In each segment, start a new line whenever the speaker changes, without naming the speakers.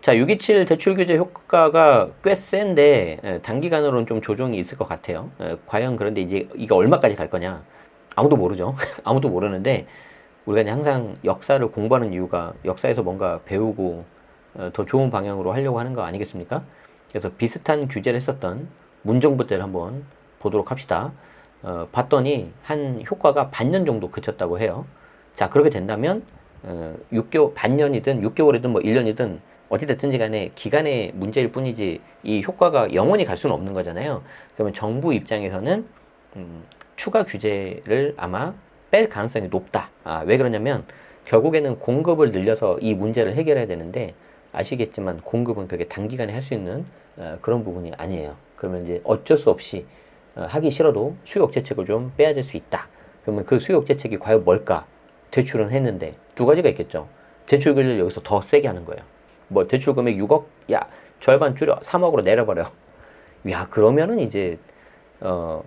자, 627 대출 규제 효과가 꽤 센데 단기간으로는 좀 조정이 있을 것 같아요. 과연 그런데 이제 이게 얼마까지 갈 거냐? 아무도 모르죠. 아무도 모르는데 우리가 이제 항상 역사를 공부하는 이유가 역사에서 뭔가 배우고 더 좋은 방향으로 하려고 하는 거 아니겠습니까? 그래서 비슷한 규제를 했었던 문정부 때를 한번 보도록 합시다. 봤더니 한 효과가 반년 정도 그쳤다고 해요. 자, 그렇게 된다면 6개월, 반년이든 6개월이든 뭐 1년이든 어찌됐든지 간에 기간의 문제일 뿐이지 이 효과가 영원히 갈 수는 없는 거잖아요. 그러면 정부 입장에서는 추가 규제를 아마 뺄 가능성이 높다. 왜 그러냐면 결국에는 공급을 늘려서 이 문제를 해결해야 되는데 아시겠지만 공급은 그렇게 단기간에 할 수 있는 그런 부분이 아니에요. 그러면 이제 어쩔 수 없이 하기 싫어도 수요 억제책을 좀 빼야 될 수 있다. 그러면 그 수요 억제책이 과연 뭘까? 대출은 했는데 두 가지가 있겠죠. 대출 규제를 여기서 더 세게 하는 거예요. 뭐 대출 금액 6억, 야 절반 줄여 3억으로 내려버려. 야 그러면은 이제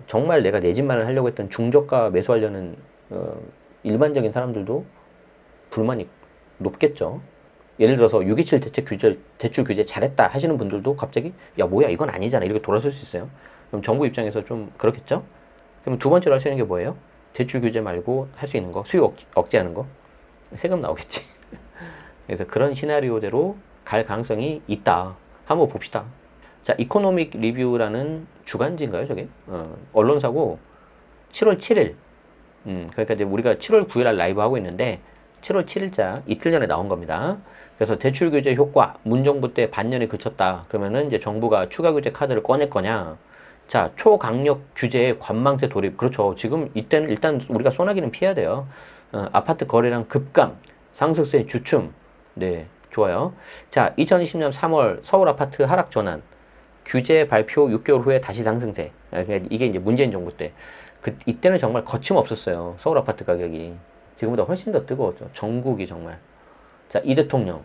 정말 내가 내 집만을 하려고 했던 중저가 매수하려는 일반적인 사람들도 불만이 높겠죠. 예를 들어서 627 대출 규제 잘했다 하시는 분들도 갑자기 야 뭐야 이건 아니잖아 이렇게 돌아설 수 있어요. 그럼 정부 입장에서 좀 그렇겠죠. 그럼 두 번째로 할 수 있는 게 뭐예요? 대출 규제 말고 할 수 있는 거 수요 억제하는 거 세금 나오겠지. 그래서 그런 시나리오대로 갈 가능성이 있다. 한번 봅시다. 자, 이코노믹 리뷰라는 주간지인가요, 저게? 언론사고 7월 7일. 그러니까 이제 우리가 7월 9일 날 라이브 하고 있는데 7월 7일자 이틀 전에 나온 겁니다. 그래서 대출 규제 효과 문정부 때 반년에 그쳤다. 그러면은 이제 정부가 추가 규제 카드를 꺼낼 거냐? 자, 초강력 규제의 관망세 돌입. 그렇죠. 지금 이때는 일단 우리가 소나기는 피해야 돼요. 아파트 거래량 급감, 상승세 주춤. 네, 좋아요. 자, 2020년 3월 서울 아파트 하락 전환. 규제 발표 6개월 후에 다시 상승세. 이게 이제 문재인 정부 때. 이때는 정말 거침없었어요. 서울 아파트 가격이. 지금보다 훨씬 더 뜨거웠죠. 전국이 정말. 자, 이 대통령.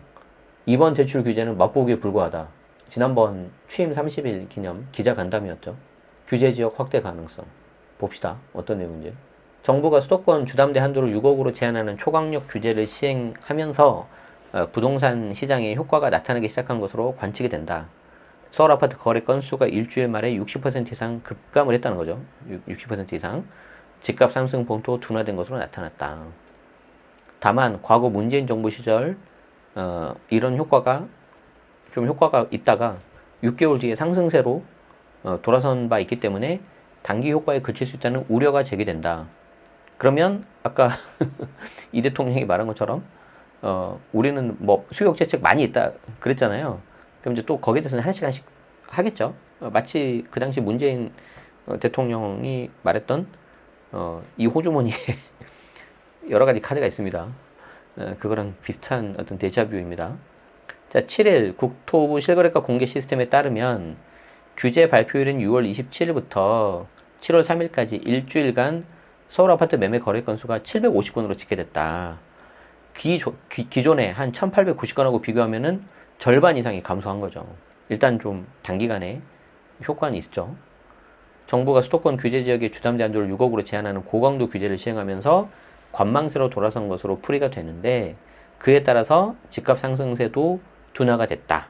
이번 대출 규제는 맛보기에 불과하다. 지난번 취임 30일 기념 기자 간담회였죠. 규제 지역 확대 가능성. 봅시다. 어떤 내용인지. 정부가 수도권 주담대 한도를 6억으로 제한하는 초강력 규제를 시행하면서 부동산 시장에 효과가 나타나기 시작한 것으로 관측이 된다. 서울 아파트 거래 건수가 일주일 만에 60% 이상 급감을 했다는 거죠. 60% 이상. 집값 상승 봉도 둔화된 것으로 나타났다. 다만 과거 문재인 정부 시절 이런 효과가 있다가 6개월 뒤에 상승세로 돌아선 바 있기 때문에 단기 효과에 그칠 수 있다는 우려가 제기된다. 그러면 아까 이 대통령이 말한 것처럼 우리는 뭐 수요 억제책 많이 있다 그랬잖아요. 그럼 이제 또 거기에 대해서는 한 시간씩 하겠죠. 마치 그 당시 문재인 대통령이 말했던 이 호주머니에 여러 가지 카드가 있습니다. 그거랑 비슷한 어떤 데자뷰입니다. 자, 7일 국토부 실거래가 공개 시스템에 따르면 규제 발표일인 6월 27일부터 7월 3일까지 일주일간 서울 아파트 매매 거래 건수가 750건으로 집계됐다. 기존에 한 1890건하고 비교하면은 절반 이상이 감소한 거죠. 일단 좀 단기간에 효과는 있죠. 정부가 수도권 규제 지역의 주담대 한도를 6억으로 제한하는 고강도 규제를 시행하면서 관망세로 돌아선 것으로 풀이가 되는데 그에 따라서 집값 상승세도 둔화가 됐다.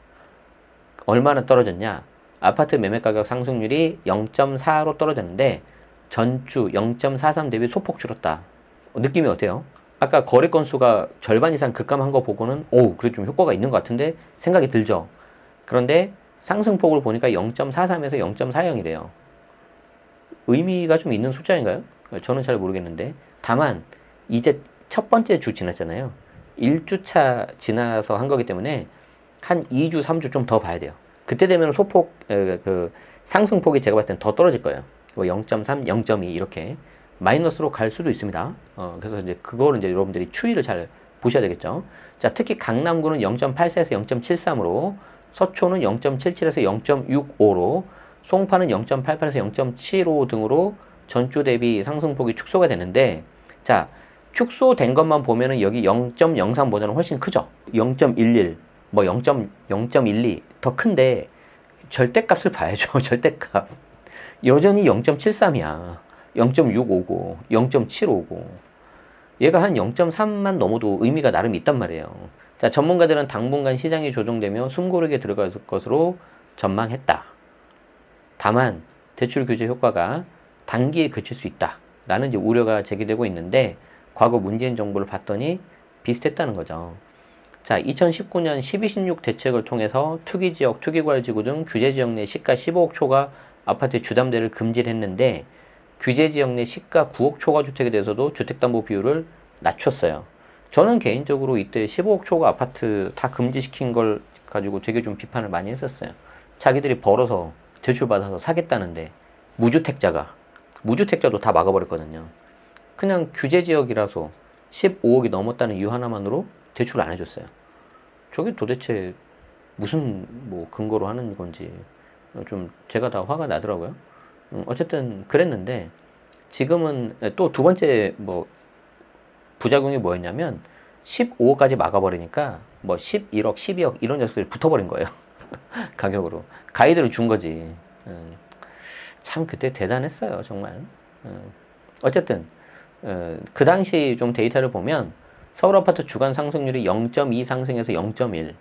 얼마나 떨어졌냐? 아파트 매매 가격 상승률이 0.4로 떨어졌는데 전주 0.43 대비 소폭 줄었다. 느낌이 어때요? 아까 거래 건수가 절반 이상 급감한 거 보고는 그래 좀 효과가 있는 것 같은데 생각이 들죠. 그런데 상승폭을 보니까 0.43에서 0.40이래요. 의미가 좀 있는 숫자인가요? 저는 잘 모르겠는데 다만 이제 첫 번째 주 지났잖아요. 1주차 지나서 한 거기 때문에 한 2주, 3주 좀 더 봐야 돼요. 그때 되면 소폭 그 상승폭이 제가 봤을 땐 더 떨어질 거예요. 0.3, 0.2 이렇게 마이너스로 갈 수도 있습니다. 그래서 이제 그거를 이제 여러분들이 추이를 잘 보셔야 되겠죠. 자, 특히 강남구는 0.84에서 0.73으로, 서초는 0.77에서 0.65로, 송파는 0.88에서 0.75 등으로 전주 대비 상승폭이 축소가 되는데, 자, 축소된 것만 보면은 여기 0.03보다는 훨씬 크죠. 0.11, 뭐 0.12 더 큰데 절대값을 봐야죠. 절대값. 여전히 0.73이야. 0.659, 0.759. 얘가 한 0.3만 넘어도 의미가 나름 있단 말이에요. 자, 전문가들은 당분간 시장이 조정되며 숨고르게 들어갈 것으로 전망했다. 다만 대출 규제 효과가 단기에 그칠 수 있다라는 이제 우려가 제기되고 있는데 과거 문재인 정부를 봤더니 비슷했다는 거죠. 자, 2019년 12.16 대책을 통해서 투기지역, 투기과열지구 등 규제지역 내 시가 15억 초과 아파트 주담대를 금지를 했는데 규제지역 내 시가 9억 초과 주택에 대해서도 주택담보 비율을 낮췄어요. 저는 개인적으로 이때 15억 초과 아파트 다 금지시킨 걸 가지고 되게 좀 비판을 많이 했었어요. 자기들이 벌어서 대출받아서 사겠다는데 무주택자도 다 막아버렸거든요. 그냥 규제지역이라서 15억이 넘었다는 이유 하나만으로 대출을 안 해줬어요. 저게 도대체 무슨 뭐 근거로 하는 건지 좀 제가 다 화가 나더라고요. 어쨌든 그랬는데 지금은 또 두 번째 뭐 부작용이 뭐였냐면 15억까지 막아버리니까 뭐 11억, 12억 이런 녀석들이 붙어버린 거예요. 가격으로. 가이드를 준 거지. 참 그때 대단했어요, 정말. 어쨌든 그 당시 좀 데이터를 보면 서울 아파트 주간 상승률이 0.2 상승해서 0.1,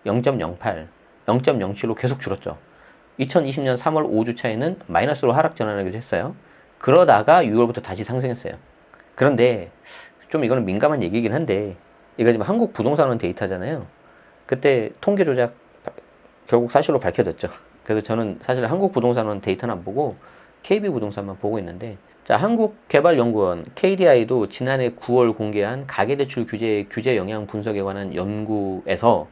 0.08, 0.07로 계속 줄었죠. 2020년 3월 5주차에는 마이너스로 하락 전환하기도 했어요. 그러다가 6월부터 다시 상승했어요. 그런데 좀 이거는 민감한 얘기긴 한데 이거 지금 한국 부동산원 데이터잖아요. 그때 통계 조작 결국 사실로 밝혀졌죠. 그래서 저는 사실 한국 부동산원 데이터는 안 보고 KB 부동산만 보고 있는데 자, 한국개발연구원 KDI도 지난해 9월 공개한 가계대출 규제 영향 분석에 관한 연구에서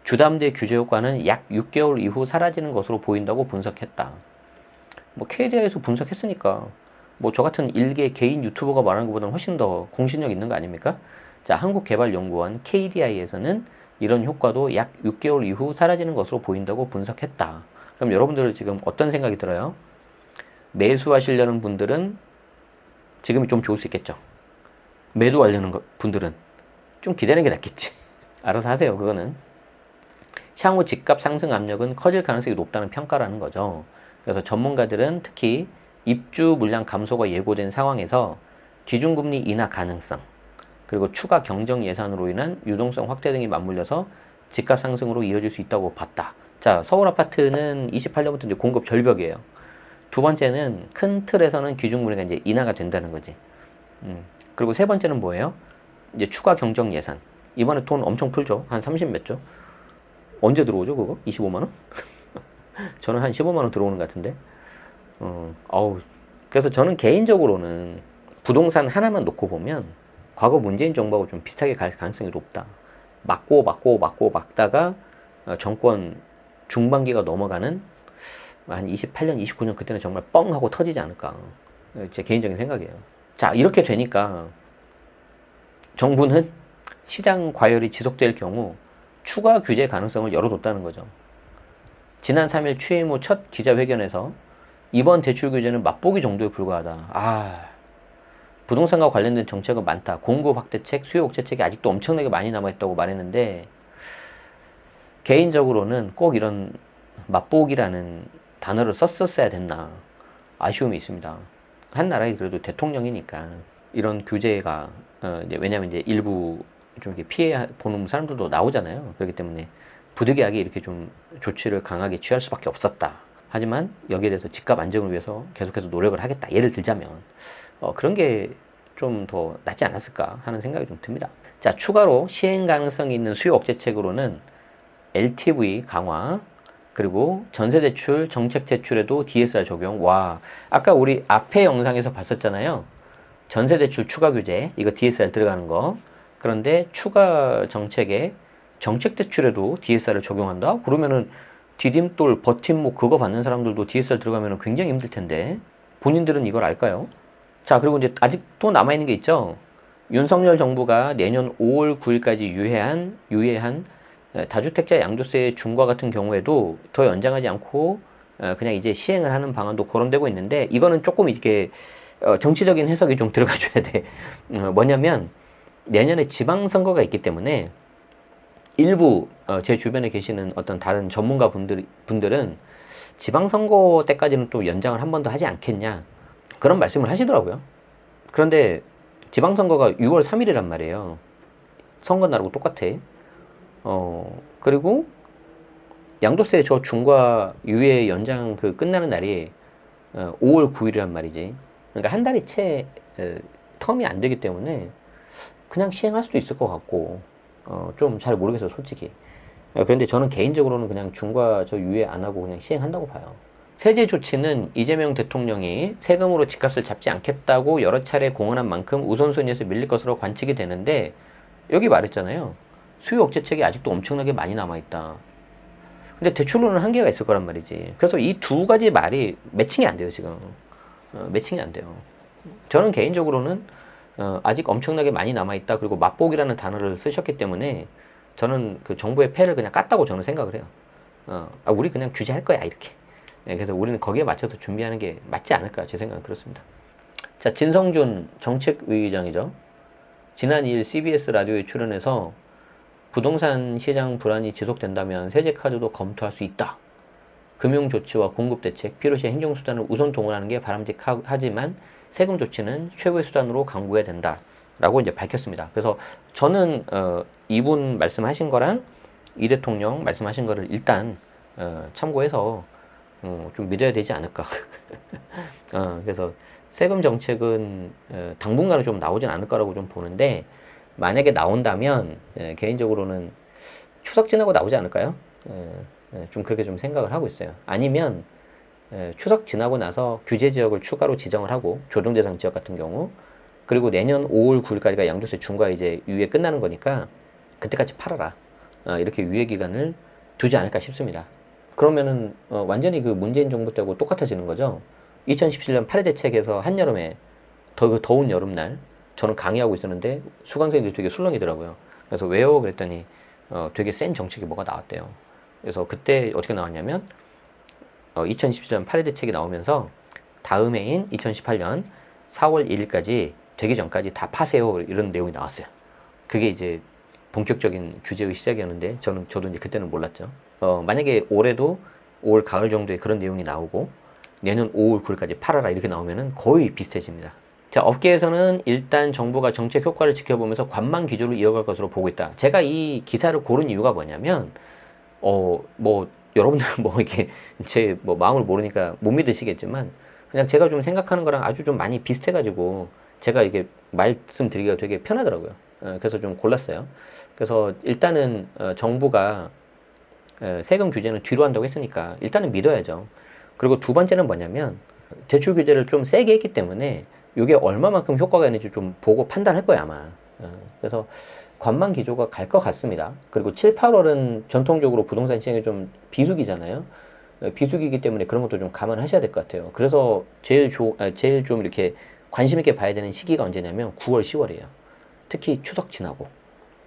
주담대 규제 효과는 약 6개월 이후 사라지는 것으로 보인다고 분석했다. 뭐 KDI에서 분석했으니까 뭐 저 같은 일개 개인 유튜버가 말하는 것보다는 훨씬 더 공신력 있는 거 아닙니까? 자, 한국개발연구원 KDI에서는 이런 효과도 약 6개월 이후 사라지는 것으로 보인다고 분석했다. 그럼 여러분들 지금 어떤 생각이 들어요? 매수하시려는 분들은 지금이 좀 좋을 수 있겠죠. 매도하려는 분들은 좀 기다리는 게 낫겠지. 알아서 하세요, 그거는. 향후 집값 상승 압력은 커질 가능성이 높다는 평가라는 거죠. 그래서 전문가들은 특히 입주 물량 감소가 예고된 상황에서 기준금리 인하 가능성, 그리고 추가 경정 예산으로 인한 유동성 확대 등이 맞물려서 집값 상승으로 이어질 수 있다고 봤다. 자, 서울 아파트는 28년부터 이제 공급 절벽이에요. 두 번째는 큰 틀에서는 기준금리가 이제 인하가 된다는 거지. 그리고 세 번째는 뭐예요? 이제 추가 경정 예산. 이번에 돈 엄청 풀죠. 한 30 몇 조. 언제 들어오죠, 그거? 25만 원? 저는 한 15만 원 들어오는 것 같은데. 그래서 저는 개인적으로는 부동산 하나만 놓고 보면 과거 문재인 정부하고 좀 비슷하게 갈 가능성이 높다. 막다가 정권 중반기가 넘어가는 한 28년, 29년 그때는 정말 뻥 하고 터지지 않을까. 제 개인적인 생각이에요. 자, 이렇게 되니까 정부는 시장 과열이 지속될 경우 추가 규제 가능성을 열어뒀다는 거죠. 지난 3일 취임 후 첫 기자회견에서 이번 대출 규제는 맛보기 정도에 불과하다. 부동산과 관련된 정책은 많다. 공급 확대책, 수요 억제책이 아직도 엄청나게 많이 남아있다고 말했는데 개인적으로는 꼭 이런 맛보기라는 단어를 썼었어야 됐나 아쉬움이 있습니다. 한 나라의 그래도 대통령이니까 이런 규제가 왜냐하면 이제 일부 좀 이렇게 피해 보는 사람들도 나오잖아요. 그렇기 때문에 부득이하게 이렇게 좀 조치를 강하게 취할 수밖에 없었다. 하지만 여기에 대해서 집값 안정을 위해서 계속해서 노력을 하겠다. 예를 들자면 그런 게 좀 더 낫지 않았을까 하는 생각이 좀 듭니다. 자, 추가로 시행 가능성이 있는 수요 억제책으로는 LTV 강화, 그리고 전세대출, 정책대출에도 DSR 적용. 와, 아까 우리 앞에 영상에서 봤었잖아요. 전세대출 추가 규제, 이거 DSR 들어가는 거. 그런데 추가 정책에 정책대출에도 DSR을 적용한다? 그러면은 디딤돌, 버팀목 그거 받는 사람들도 DSR 들어가면 굉장히 힘들 텐데 본인들은 이걸 알까요? 자, 그리고 이제 아직도 남아있는 게 있죠. 윤석열 정부가 내년 5월 9일까지 유예한 다주택자 양도세 중과 같은 경우에도 더 연장하지 않고 그냥 이제 시행을 하는 방안도 거론되고 있는데 이거는 조금 이렇게 정치적인 해석이 좀 들어가줘야 돼. 뭐냐면 내년에 지방선거가 있기 때문에 일부 제 주변에 계시는 어떤 다른 전문가 분들은 지방선거 때까지는 또 연장을 한 번 더 하지 않겠냐 그런 말씀을 하시더라고요. 그런데 지방선거가 6월 3일이란 말이에요. 선거 날하고 똑같아. 그리고 양도세 저 중과 유예 연장 그 끝나는 날이 5월 9일이란 말이지. 그러니까 한 달이 채 텀이 안 되기 때문에 그냥 시행할 수도 있을 것 같고, 좀 잘 모르겠어요, 솔직히. 그런데 저는 개인적으로는 그냥 중과 저 유예 안 하고 그냥 시행한다고 봐요. 세제 조치는 이재명 대통령이 세금으로 집값을 잡지 않겠다고 여러 차례 공언한 만큼 우선순위에서 밀릴 것으로 관측이 되는데, 여기 말했잖아요. 수요 억제책이 아직도 엄청나게 많이 남아있다. 근데 대출로는 한계가 있을 거란 말이지. 그래서 이 두 가지 말이 매칭이 안 돼요, 지금. 매칭이 안 돼요. 저는 개인적으로는 아직 엄청나게 많이 남아있다. 그리고 맛보기라는 단어를 쓰셨기 때문에 저는 그 정부의 패를 그냥 깠다고 저는 생각을 해요. 우리 그냥 규제할 거야, 이렇게. 그래서 우리는 거기에 맞춰서 준비하는 게 맞지 않을까, 제 생각은 그렇습니다. 자, 진성준 정책위의장이죠. 지난 2일 CBS 라디오에 출연해서 부동산 시장 불안이 지속된다면 세제 카드도 검토할 수 있다. 금융 조치와 공급 대책, 필요시 행정 수단을 우선 동원하는 게 바람직하지만 세금 조치는 최고의 수단으로 강구해야 된다. 라고 이제 밝혔습니다. 그래서 저는 이분 말씀하신 거랑 이 대통령 말씀하신 거를 일단 참고해서 좀 믿어야 되지 않을까. 그래서 세금 정책은 당분간은 좀 나오진 않을 거라고 좀 보는데, 만약에 나온다면 개인적으로는 추석 지나고 나오지 않을까요? 좀 그렇게 좀 생각을 하고 있어요. 아니면 추석 지나고 나서 규제 지역을 추가로 지정을 하고, 조정 대상 지역 같은 경우, 그리고 내년 5월 9일까지가 양도세 중과 이제 유예 끝나는 거니까 그때까지 팔아라. 이렇게 유예 기간을 두지 않을까 싶습니다. 그러면은 완전히 그 문재인 정부 때하고 똑같아지는 거죠. 2017년 8회 대책에서 한여름에 더운 여름날 저는 강의하고 있었는데 수강생들이 되게 술렁이더라고요. 그래서 왜요? 그랬더니 되게 센 정책이 뭐가 나왔대요. 그래서 그때 어떻게 나왔냐면 2017년 8회 대책이 나오면서 다음 해인 2018년 4월 1일까지 되기 전까지 다 파세요, 이런 내용이 나왔어요. 그게 이제 본격적인 규제의 시작이었는데 저도 이제 그때는 몰랐죠. 만약에 올해도 5월 가을 정도에 그런 내용이 나오고 내년 5월 9일까지 팔아라 이렇게 나오면은 거의 비슷해집니다. 자, 업계에서는 일단 정부가 정책 효과를 지켜보면서 관망 기조를 이어갈 것으로 보고 있다. 제가 이 기사를 고른 이유가 뭐냐면 뭐 여러분들 뭐 이렇게 제 뭐 마음을 모르니까 못 믿으시겠지만 그냥 제가 좀 생각하는 거랑 아주 좀 많이 비슷해가지고 제가 이게 말씀드리기가 되게 편하더라고요. 그래서 좀 골랐어요. 그래서 일단은 정부가 세금 규제는 뒤로 한다고 했으니까 일단은 믿어야죠. 그리고 두 번째는 뭐냐면 대출 규제를 좀 세게 했기 때문에 이게 얼마만큼 효과가 있는지 좀 보고 판단할 거야 아마. 그래서 관망 기조가 갈 것 같습니다. 그리고 7, 8월은 전통적으로 부동산 시장이 좀 비수기잖아요. 비수기이기 때문에 그런 것도 좀 감안하셔야 될 것 같아요. 그래서 제일 좀 이렇게 관심 있게 봐야 되는 시기가 언제냐면 9월, 10월이에요. 특히 추석 지나고.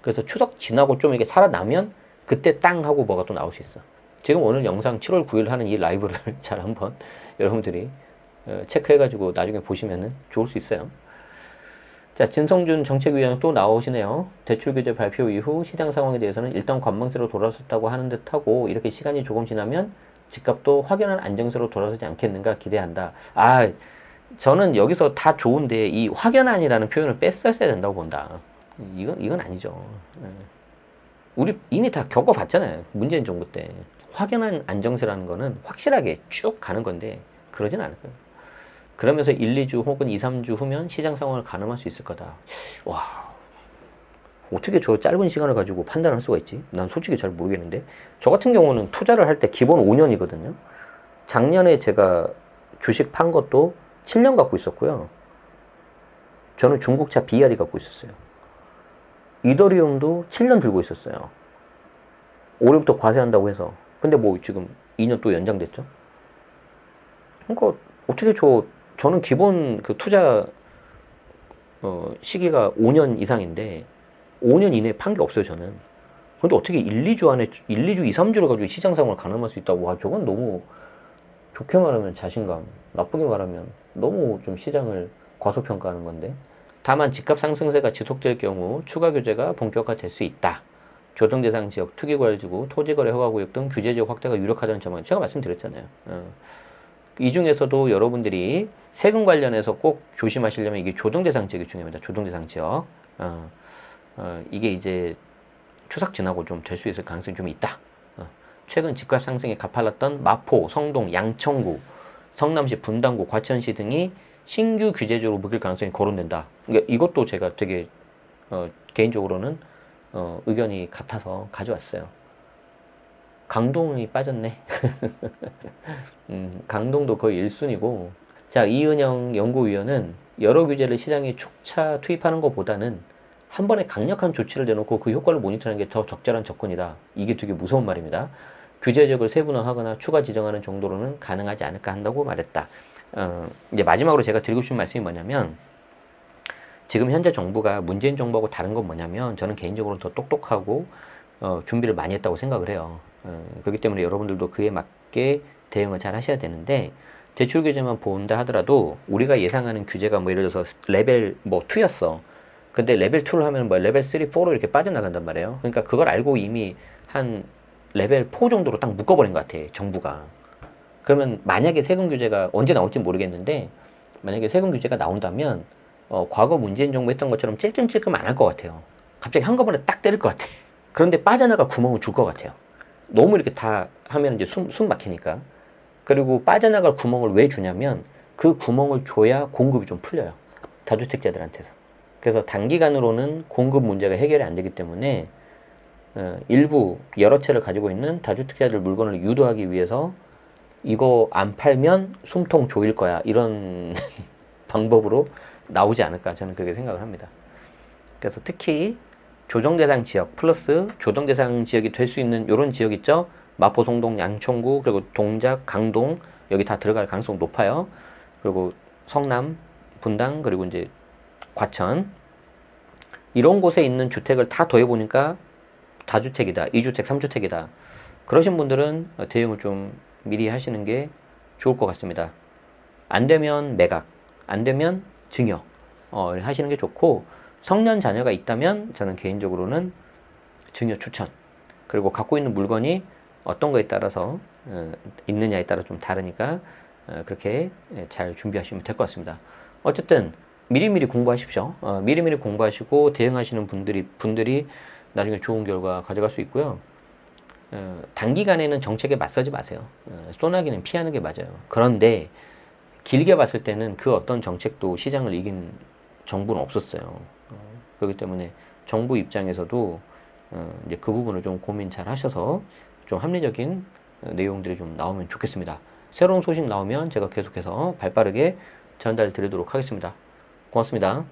그래서 추석 지나고 좀 이렇게 살아나면 그때 땅 하고 뭐가 또 나올 수 있어. 지금 오늘 영상 7월 9일 하는 이 라이브를 잘 한번 여러분들이 체크해가지고 나중에 보시면은 좋을 수 있어요. 자, 진성준 정책위원장 또 나오시네요. 대출 규제 발표 이후 시장 상황에 대해서는 일단 관망세로 돌아섰다고 하는 듯하고 이렇게 시간이 조금 지나면 집값도 확연한 안정세로 돌아서지 않겠는가 기대한다. 저는 여기서 다 좋은데 이 확연한이라는 표현을 뺐었어야 된다고 본다. 이건 아니죠. 우리 이미 다 겪어봤잖아요. 문재인 정부 때. 확연한 안정세라는 거는 확실하게 쭉 가는 건데 그러진 않을 거예요. 그러면서 1, 2주 혹은 2, 3주 후면 시장 상황을 가늠할 수 있을 거다. 와, 어떻게 저 짧은 시간을 가지고 판단할 수가 있지? 난 솔직히 잘 모르겠는데. 저 같은 경우는 투자를 할 때 기본 5년이거든요. 작년에 제가 주식 판 것도 7년 갖고 있었고요. 저는 중국차 BRE 갖고 있었어요. 이더리움도 7년 들고 있었어요. 올해부터 과세한다고 해서. 근데 뭐 지금 2년 또 연장됐죠. 그러니까 어떻게 저는 기본 그 투자 시기가 5년 이상인데 5년 이내에 판 게 없어요, 저는. 근데 어떻게 1, 2주 안에 1, 2주, 2, 3주를 가지고 시장 상황을 가늠할 수 있다고. 저건 너무 좋게 말하면 자신감, 나쁘게 말하면 너무 좀 시장을 과소평가하는 건데. 다만 집값 상승세가 지속될 경우 추가 규제가 본격화될 수 있다. 조정 대상 지역, 투기과열지구, 토지거래 허가구역 등 규제 지역 확대가 유력하다는 점은 제가 말씀드렸잖아요. 이 중에서도 여러분들이 세금 관련해서 꼭 조심하시려면 이게 조정 대상 지역이 중요합니다. 조정 대상 지역. 이게 이제 추석 지나고 좀 될 수 있을 가능성이 좀 있다. 최근 집값 상승에 가팔랐던 마포, 성동, 양천구, 성남시, 분당구, 과천시 등이 신규 규제적으로 묶일 가능성이 거론된다. 그러니까 이것도 제가 되게 개인적으로는 의견이 같아서 가져왔어요. 강동이 빠졌네. 강동도 거의 1순위고. 자, 이은영 연구위원은 여러 규제를 시장에 축차 투입하는 것보다는 한 번에 강력한 조치를 내놓고 그 효과를 모니터하는 게 더 적절한 접근이다. 이게 되게 무서운 말입니다. 규제적을 세분화하거나 추가 지정하는 정도로는 가능하지 않을까 한다고 말했다. 이제 마지막으로 제가 드리고 싶은 말씀이 뭐냐면, 지금 현재 정부가 문재인 정부하고 다른 건 뭐냐면, 저는 개인적으로 더 똑똑하고 준비를 많이 했다고 생각을 해요. 그렇기 때문에 여러분들도 그에 맞게 대응을 잘 하셔야 되는데, 대출 규제만 본다 하더라도 우리가 예상하는 규제가 뭐 예를 들어서 레벨 뭐 2였어. 근데 레벨 2를 하면 뭐 레벨 3, 4로 이렇게 빠져나간단 말이에요. 그러니까 그걸 알고 이미 한 레벨 4 정도로 딱 묶어버린 것 같아, 정부가. 그러면 만약에 세금 규제가 언제 나올지 모르겠는데, 만약에 세금 규제가 나온다면 과거 문재인 정부 했던 것처럼 찔끔찔끔 안 할 것 같아요. 갑자기 한꺼번에 딱 때릴 것 같아. 그런데 빠져나갈 구멍을 줄 것 같아요. 너무 이렇게 다 하면 이제 숨 막히니까. 그리고 빠져나갈 구멍을 왜 주냐면, 그 구멍을 줘야 공급이 좀 풀려요. 다주택자들한테서. 그래서 단기간으로는 공급 문제가 해결이 안 되기 때문에 일부 여러 채를 가지고 있는 다주택자들 물건을 유도하기 위해서 이거 안 팔면 숨통 조일 거야, 이런 방법으로 나오지 않을까, 저는 그렇게 생각을 합니다. 그래서 특히 조정대상 지역 플러스 조정대상 지역이 될 수 있는 이런 지역 있죠. 마포, 성동, 양천구, 그리고 동작, 강동, 여기 다 들어갈 가능성 높아요. 그리고 성남, 분당, 그리고 이제 과천, 이런 곳에 있는 주택을 다 더해보니까 다주택이다, 2주택, 3주택이다. 그러신 분들은 대응을 좀 미리 하시는 게 좋을 것 같습니다. 안 되면 매각, 안 되면 증여 하시는 게 좋고, 성년 자녀가 있다면 저는 개인적으로는 증여 추천. 그리고 갖고 있는 물건이 어떤 거에 따라서 있느냐에 따라 좀 다르니까 그렇게 잘 준비하시면 될 것 같습니다. 어쨌든 미리미리 공부하십시오. 미리미리 공부하시고 대응하시는 분들이 나중에 좋은 결과 가져갈 수 있고요. 단기간에는 정책에 맞서지 마세요. 소나기는 피하는 게 맞아요. 그런데 길게 봤을 때는 그 어떤 정책도 시장을 이긴 정부는 없었어요. 그렇기 때문에 정부 입장에서도 이제 그 부분을 좀 고민 잘 하셔서 좀 합리적인 내용들이 좀 나오면 좋겠습니다. 새로운 소식 나오면 제가 계속해서 발빠르게 전달 드리도록 하겠습니다. 고맙습니다.